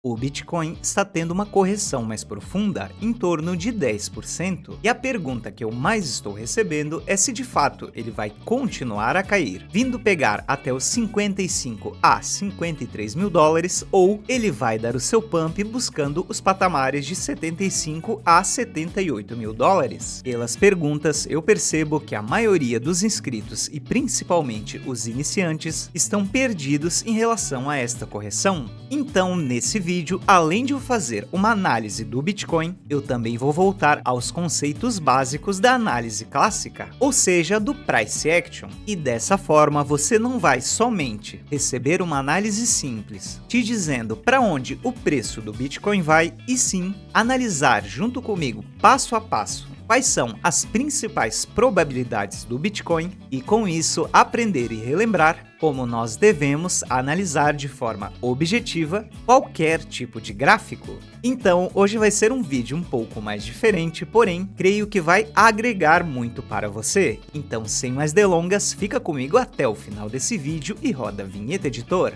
O Bitcoin está tendo uma correção mais profunda, em torno de 10%, e a pergunta que eu mais estou recebendo é se de fato ele vai continuar a cair, vindo pegar até os 55 a 53 mil dólares, ou ele vai dar o seu pump buscando os patamares de 75 a 78 mil dólares. Pelas perguntas, eu percebo que a maioria dos inscritos e principalmente os iniciantes estão perdidos em relação a esta correção. Então, nesse vídeo, além de eu fazer uma análise do Bitcoin, eu também vou voltar aos conceitos básicos da análise clássica, ou seja, do Price Action. E dessa forma, você não vai somente receber uma análise simples, te dizendo para onde o preço do Bitcoin vai, e sim analisar junto comigo, passo a passo, quais são as principais probabilidades do Bitcoin e, com isso, aprender e relembrar como nós devemos analisar de forma objetiva qualquer tipo de gráfico. Então, hoje vai ser um vídeo um pouco mais diferente, porém, creio que vai agregar muito para você. Então, sem mais delongas, fica comigo até o final desse vídeo e roda a vinheta, editor.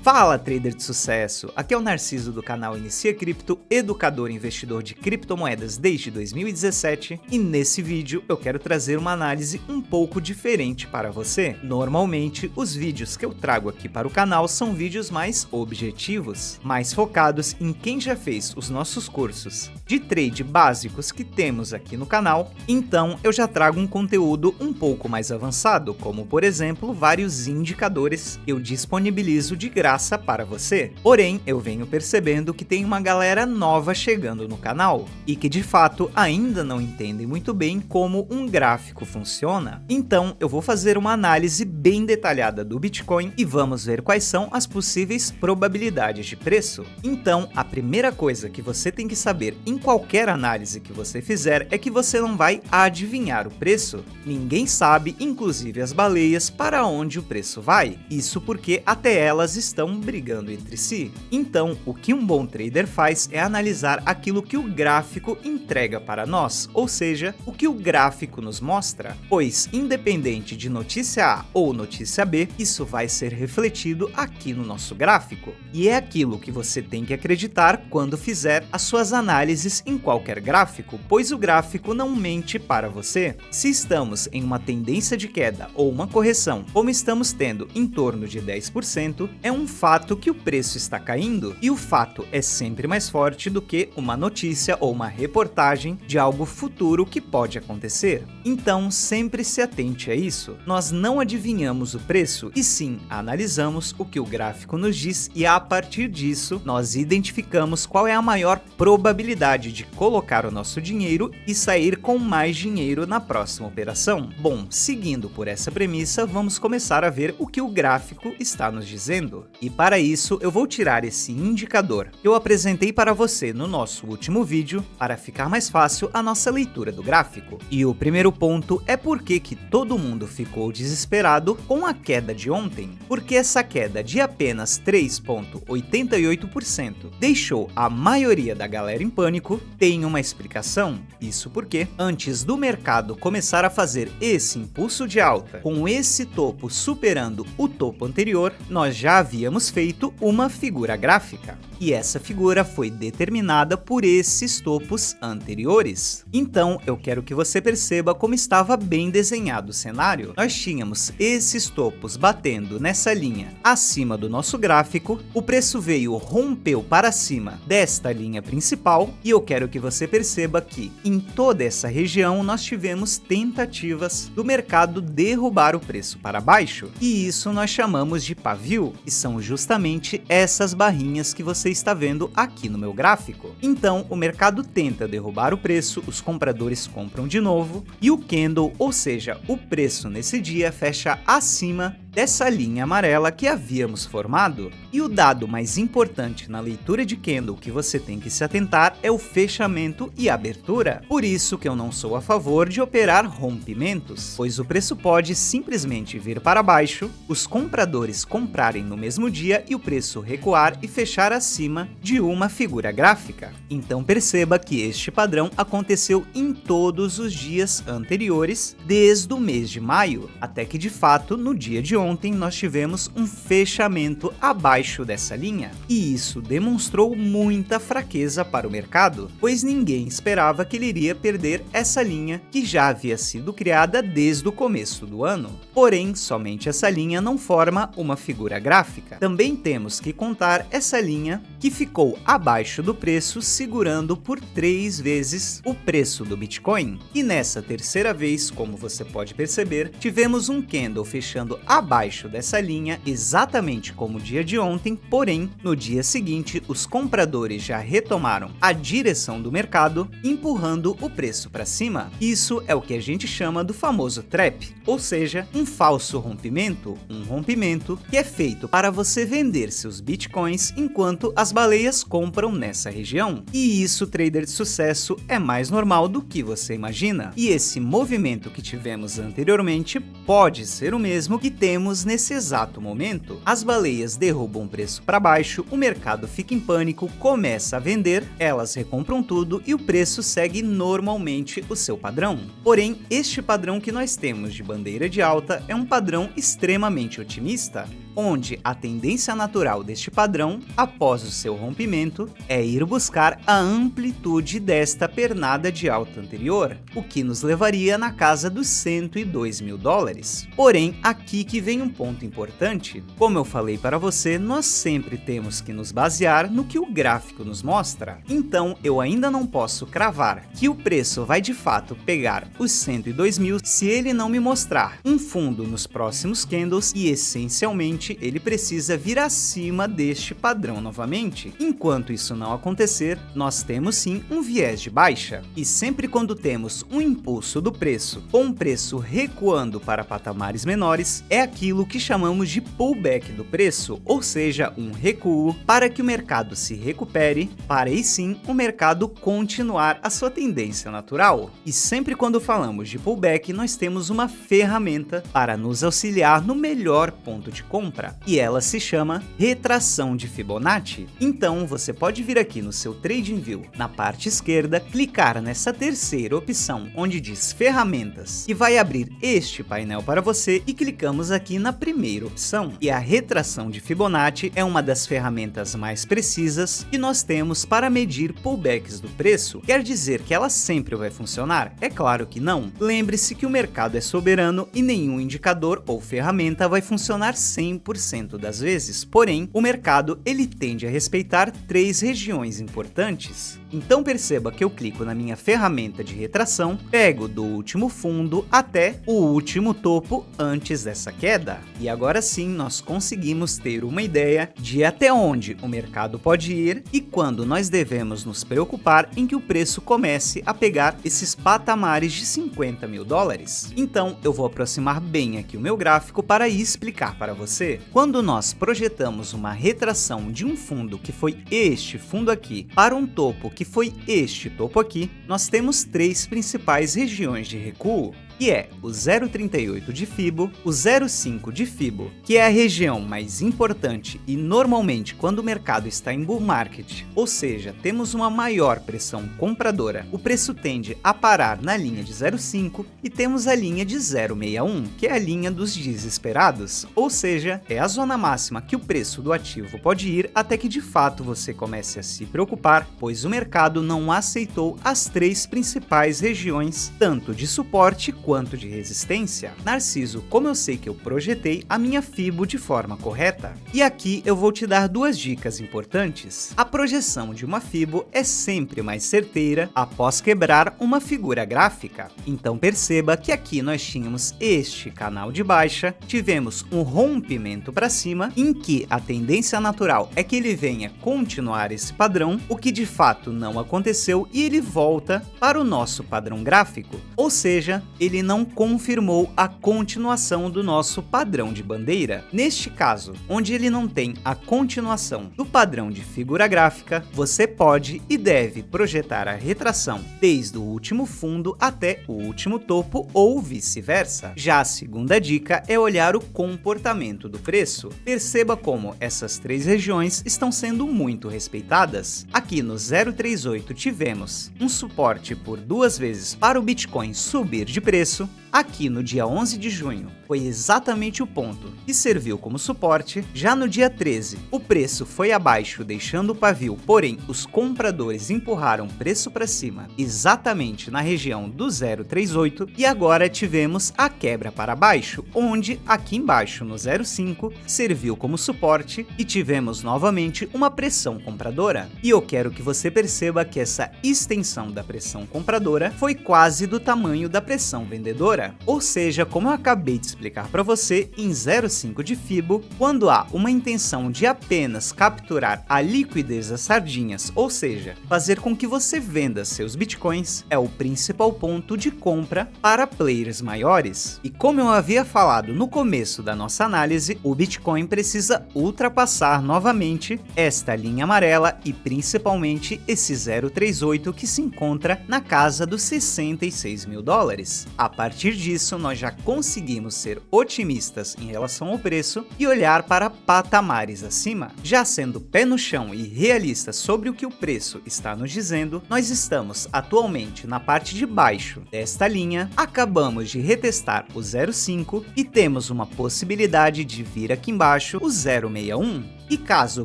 Fala, trader de sucesso! Aqui é o Narciso do canal Inicia Cripto, educador e investidor de criptomoedas desde 2017, e nesse vídeo eu quero trazer uma análise um pouco diferente para você. Normalmente, os vídeos que eu trago aqui para o canal são vídeos mais objetivos, mais focados em quem já fez os nossos cursos de trade básicos que temos aqui no canal. Então eu já trago um conteúdo um pouco mais avançado, como por exemplo, vários indicadores que eu disponibilizo de graça para você. Porém, eu venho percebendo que tem uma galera nova chegando no canal e que de fato ainda não entendem muito bem como um gráfico funciona. Então, eu vou fazer uma análise bem detalhada do Bitcoin e vamos ver quais são as possíveis probabilidades de preço. Então, a primeira coisa que você tem que saber em qualquer análise que você fizer é que você não vai adivinhar o preço. Ninguém sabe, inclusive as baleias, para onde o preço vai. Isso porque até elas estão brigando entre si. Então, o que um bom trader faz é analisar aquilo que o gráfico entrega para nós, ou seja, o que o gráfico nos mostra, pois independente de notícia A ou notícia B, isso vai ser refletido aqui no nosso gráfico. E é aquilo que você tem que acreditar quando fizer as suas análises em qualquer gráfico, pois o gráfico não mente para você. Se estamos em uma tendência de queda ou uma correção, como estamos tendo em torno de 10%, é um fato que o preço está caindo, e o fato é sempre mais forte do que uma notícia ou uma reportagem de algo futuro que pode acontecer. Então, sempre se atente a isso. Nós não adivinhamos o preço, e sim analisamos o que o gráfico nos diz, e a partir disso, nós identificamos qual é a maior probabilidade de colocar o nosso dinheiro e sair com mais dinheiro na próxima operação. Bom, seguindo por essa premissa, vamos começar a ver o que o gráfico está nos dizendo. E para isso, eu vou tirar esse indicador que eu apresentei para você no nosso último vídeo, para ficar mais fácil a nossa leitura do gráfico. E o primeiro ponto é por que todo mundo ficou desesperado com a queda de ontem. Porque essa queda de apenas 3,88% deixou a maioria da galera em pânico. Tem uma explicação. Isso porque, antes do mercado começar a fazer esse impulso de alta, com esse topo superando o topo anterior, nós já havíamos feito uma figura gráfica, e essa figura foi determinada por esses topos anteriores. Então, eu quero que você perceba como estava bem desenhado o cenário. Nós tínhamos esses topos batendo nessa linha acima do nosso gráfico, o preço veio, rompeu para cima desta linha principal, e eu quero que você perceba que em toda essa região nós tivemos tentativas do mercado derrubar o preço para baixo, e isso nós chamamos de pavio, que são justamente essas barrinhas que você está vendo aqui no meu gráfico. Então, o mercado tenta derrubar o preço, os compradores compram de novo, e o candle, ou seja, o preço nesse dia fecha acima dessa linha amarela que havíamos formado. E o dado mais importante na leitura de candle que você tem que se atentar é o fechamento e abertura. Por isso que eu não sou a favor de operar rompimentos, pois o preço pode simplesmente vir para baixo, os compradores comprarem no mesmo dia e o preço recuar e fechar acima de uma figura gráfica. Então perceba que este padrão aconteceu em todos os dias anteriores, desde o mês de maio, até que de fato no dia de ontem nós tivemos um fechamento abaixo dessa linha. E isso demonstrou muita fraqueza para o mercado, pois ninguém esperava que ele iria perder essa linha que já havia sido criada desde o começo do ano. Porém, somente essa linha não forma uma figura gráfica. Também temos que contar essa linha que ficou abaixo do preço, segurando por 3 vezes o preço do Bitcoin. E nessa terceira vez, como você pode perceber, tivemos um candle fechando abaixo dessa linha, exatamente como o dia de ontem, porém, no dia seguinte, os compradores já retomaram a direção do mercado, empurrando o preço para cima. Isso é o que a gente chama do famoso trap, ou seja, um falso rompimento, um rompimento que é feito para você vender seus bitcoins enquanto as baleias compram nessa região. E isso, trader de sucesso, é mais normal do que você imagina. E esse movimento que tivemos anteriormente pode ser o mesmo que temos nesse exato momento. As baleias derrubam o preço para baixo, o mercado fica em pânico, começa a vender, elas recompram tudo e o preço segue normalmente o seu padrão. Porém, este padrão que nós temos de bandeira de alta é um padrão extremamente otimista, onde a tendência natural deste padrão, após o seu rompimento, é ir buscar a amplitude desta pernada de alta anterior, o que nos levaria na casa dos 102 mil dólares. Porém, aqui que vem um ponto importante. Como eu falei para você, nós sempre temos que nos basear no que o gráfico nos mostra. Então, eu ainda não posso cravar que o preço vai de fato pegar os 102 mil se ele não me mostrar um fundo nos próximos candles e, essencialmente, ele precisa vir acima deste padrão novamente. Enquanto isso não acontecer, nós temos sim um viés de baixa. E sempre quando temos um impulso do preço com um preço recuando para patamares menores, é aquilo que chamamos de pullback do preço, ou seja, um recuo para que o mercado se recupere, para aí sim o mercado continuar a sua tendência natural. E sempre quando falamos de pullback, nós temos uma ferramenta para nos auxiliar no melhor ponto de compra, e ela se chama retração de Fibonacci. Então você pode vir aqui no seu TradingView, na parte esquerda, clicar nessa terceira opção onde diz ferramentas e vai abrir este painel para você, e clicamos aqui na primeira opção. E a retração de Fibonacci é uma das ferramentas mais precisas que nós temos para medir pullbacks do preço. Quer dizer que ela sempre vai funcionar? É claro que não. Lembre-se que o mercado é soberano e nenhum indicador ou ferramenta vai funcionar 100% das vezes. Porém, o mercado ele tende a respeitar 3 regiões importantes. Então perceba que eu clico na minha ferramenta de retração, pego do último fundo até o último topo antes dessa queda. E agora sim nós conseguimos ter uma ideia de até onde o mercado pode ir e quando nós devemos nos preocupar em que o preço comece a pegar esses patamares de 50 mil dólares. Então eu vou aproximar bem aqui o meu gráfico para explicar para você. Quando nós projetamos uma retração de um fundo que foi este fundo aqui para um topo que foi este topo aqui, nós temos 3 principais regiões de recuo, que é o 0,38 de Fibo, o 0,5 de Fibo, que é a região mais importante e normalmente quando o mercado está em bull market, ou seja, temos uma maior pressão compradora, o preço tende a parar na linha de 0,5 e temos a linha de 0,61, que é a linha dos desesperados, ou seja, é a zona máxima que o preço do ativo pode ir até que de fato você comece a se preocupar, pois o mercado não aceitou as 3 principais regiões, tanto de suporte quanto de resistência. Narciso, como eu sei que eu projetei a minha Fibo de forma correta? E aqui eu vou te dar 2 dicas importantes. A projeção de uma Fibo é sempre mais certeira após quebrar uma figura gráfica. Então perceba que aqui nós tínhamos este canal de baixa, tivemos um rompimento para cima, em que a tendência natural é que ele venha continuar esse padrão, o que de fato não aconteceu, e ele volta para o nosso padrão gráfico, ou seja, ele ele não confirmou a continuação do nosso padrão de bandeira. Neste caso, onde ele não tem a continuação do padrão de figura gráfica, você pode e deve projetar a retração desde o último fundo até o último topo ou vice-versa. Já a segunda dica é olhar o comportamento do preço. Perceba como essas três regiões estão sendo muito respeitadas. Aqui no 038 tivemos um suporte por 2 vezes para o Bitcoin subir de preço. Aqui no dia 11 de junho foi exatamente o ponto que serviu como suporte. Já no dia 13, o preço foi abaixo deixando o pavio, porém os compradores empurraram o preço para cima exatamente na região do 038 e agora tivemos a quebra para baixo, onde aqui embaixo no 05 serviu como suporte e tivemos novamente uma pressão compradora. E eu quero que você perceba que essa extensão da pressão compradora foi quase do tamanho da pressão vendedora. Ou seja, como eu acabei de explicar para você, em 0,5 de Fibo, quando há uma intenção de apenas capturar a liquidez das sardinhas, ou seja, fazer com que você venda seus bitcoins, é o principal ponto de compra para players maiores. E como eu havia falado no começo da nossa análise, o Bitcoin precisa ultrapassar novamente esta linha amarela e principalmente esse 038 que se encontra na casa dos 66 mil dólares. A partir disso, nós já conseguimos ser otimistas em relação ao preço e olhar para patamares acima. Já sendo pé no chão e realista sobre o que o preço está nos dizendo, nós estamos atualmente na parte de baixo desta linha, acabamos de retestar o 0,5 e temos uma possibilidade de vir aqui embaixo o 0,61. E caso o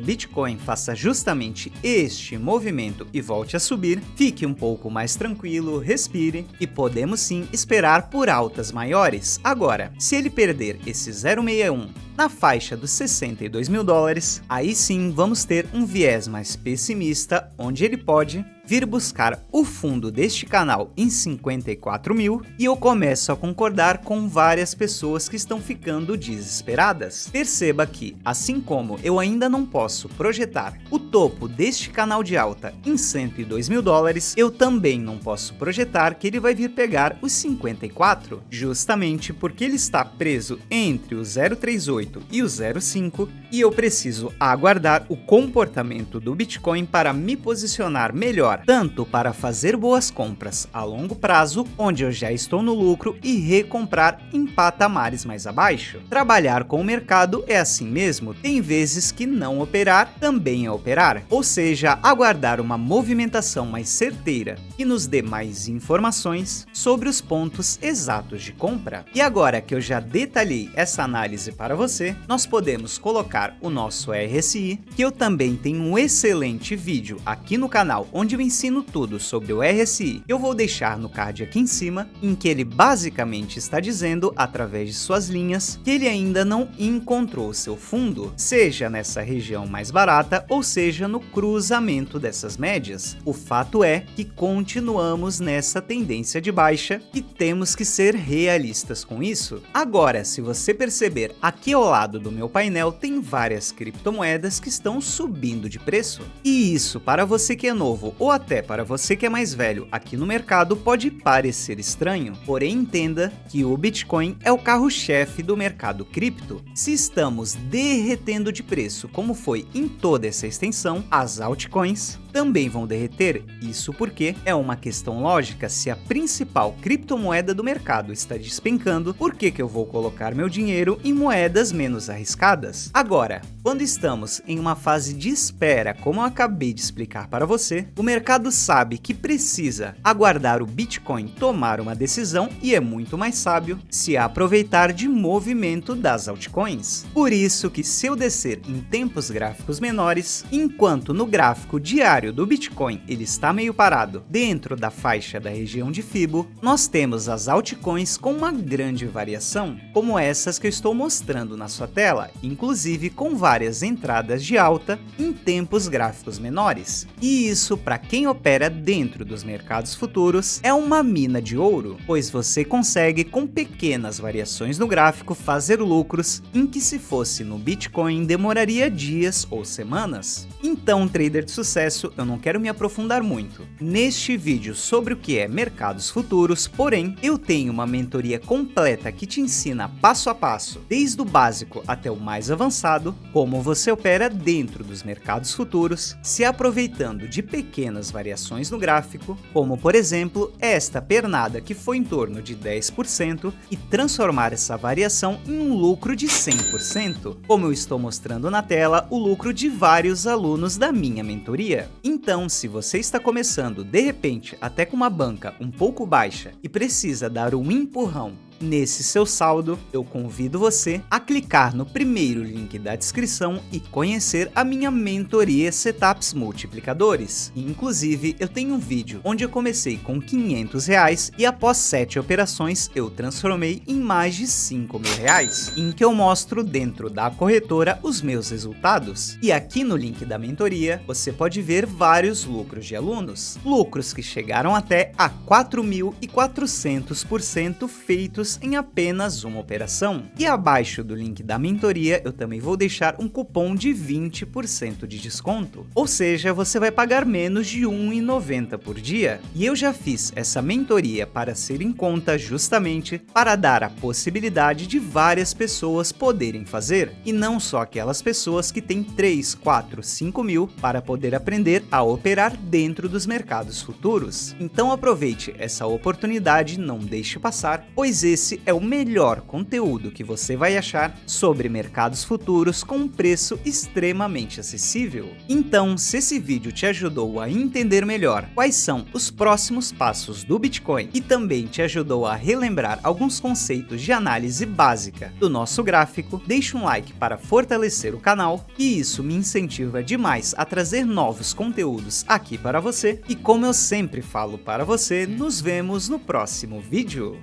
Bitcoin faça justamente este movimento e volte a subir, fique um pouco mais tranquilo, respire e podemos sim esperar por altas maiores. Agora, se ele perder esse 0,61 na faixa dos 62 mil dólares, aí sim vamos ter um viés mais pessimista, onde ele pode vir buscar o fundo deste canal em 54 mil e eu começo a concordar com várias pessoas que estão ficando desesperadas. Perceba que, assim como eu ainda não posso projetar o topo deste canal de alta em 102 mil dólares, eu também não posso projetar que ele vai vir pegar os 54, justamente porque ele está preso entre o 038 e o 05 e eu preciso aguardar o comportamento do Bitcoin para me posicionar melhor, tanto para fazer boas compras a longo prazo, onde eu já estou no lucro, e recomprar em patamares mais abaixo. Trabalhar com o mercado é assim mesmo, tem vezes que não operar também é operar, ou seja, aguardar uma movimentação mais certeira que nos dê mais informações sobre os pontos exatos de compra. E agora que eu já detalhei essa análise para você, nós podemos colocar o nosso RSI, que eu também tenho um excelente vídeo aqui no canal onde eu ensino tudo sobre o RSI. Eu vou deixar no card aqui em cima, em que ele basicamente está dizendo, através de suas linhas, que ele ainda não encontrou seu fundo, seja nessa região mais barata ou seja no cruzamento dessas médias. O fato é que continuamos nessa tendência de baixa e temos que ser realistas com isso. Agora, se você perceber, aqui ao lado do meu painel tem várias criptomoedas que estão subindo de preço. E isso, para você que é novo ou até para você que é mais velho aqui no mercado, pode parecer estranho, porém entenda que o Bitcoin é o carro-chefe do mercado cripto. Se estamos derretendo de preço como foi em toda essa extensão, as altcoins também vão derreter, isso porque é uma questão lógica. Se a principal criptomoeda do mercado está despencando, por que eu vou colocar meu dinheiro em moedas menos arriscadas? Agora, quando estamos em uma fase de espera, como eu acabei de explicar para você, o mercado sabe que precisa aguardar o Bitcoin tomar uma decisão e é muito mais sábio se aproveitar de movimento das altcoins. Por isso que se eu descer em tempos gráficos menores, enquanto no gráfico diário do Bitcoin ele está meio parado dentro da faixa da região de Fibo, nós temos as altcoins com uma grande variação, como essas que eu estou mostrando na sua tela, inclusive com várias entradas de alta em tempos gráficos menores. E isso, para quem opera dentro dos mercados futuros é uma mina de ouro, pois você consegue, com pequenas variações no gráfico, fazer lucros em que, se fosse no Bitcoin, demoraria dias ou semanas. Então, trader de sucesso, eu não quero me aprofundar muito neste vídeo sobre o que é mercados futuros, porém, eu tenho uma mentoria completa que te ensina passo a passo, desde o básico até o mais avançado, como você opera dentro dos mercados futuros, se aproveitando de pequenas variações no gráfico, como por exemplo esta pernada que foi em torno de 10%, e transformar essa variação em um lucro de 100%, como eu estou mostrando na tela o lucro de vários alunos da minha mentoria. Então, se você está começando de repente até com uma banca um pouco baixa e precisa dar um empurrão nesse seu saldo, eu convido você a clicar no primeiro link da descrição e conhecer a minha mentoria Setups Multiplicadores. E, inclusive, eu tenho um vídeo onde eu comecei com R$500 e após 7 operações eu transformei em mais de R$5.000, em que eu mostro dentro da corretora os meus resultados. E aqui no link da mentoria você pode ver vários lucros de alunos, lucros que chegaram até a 4.400% feitos em apenas uma operação. E abaixo do link da mentoria eu também vou deixar um cupom de 20% de desconto, ou seja, você vai pagar menos de R$1,90 por dia. E eu já fiz essa mentoria para ser em conta justamente para dar a possibilidade de várias pessoas poderem fazer, e não só aquelas pessoas que têm 3, 4, 5 mil para poder aprender a operar dentro dos mercados futuros. Então aproveite essa oportunidade, não deixe passar, pois esse é o melhor conteúdo que você vai achar sobre mercados futuros com um preço extremamente acessível. Então, se esse vídeo te ajudou a entender melhor quais são os próximos passos do Bitcoin e também te ajudou a relembrar alguns conceitos de análise básica do nosso gráfico, deixe um like para fortalecer o canal, e isso me incentiva demais a trazer novos conteúdos aqui para você. E como eu sempre falo para você, nos vemos no próximo vídeo.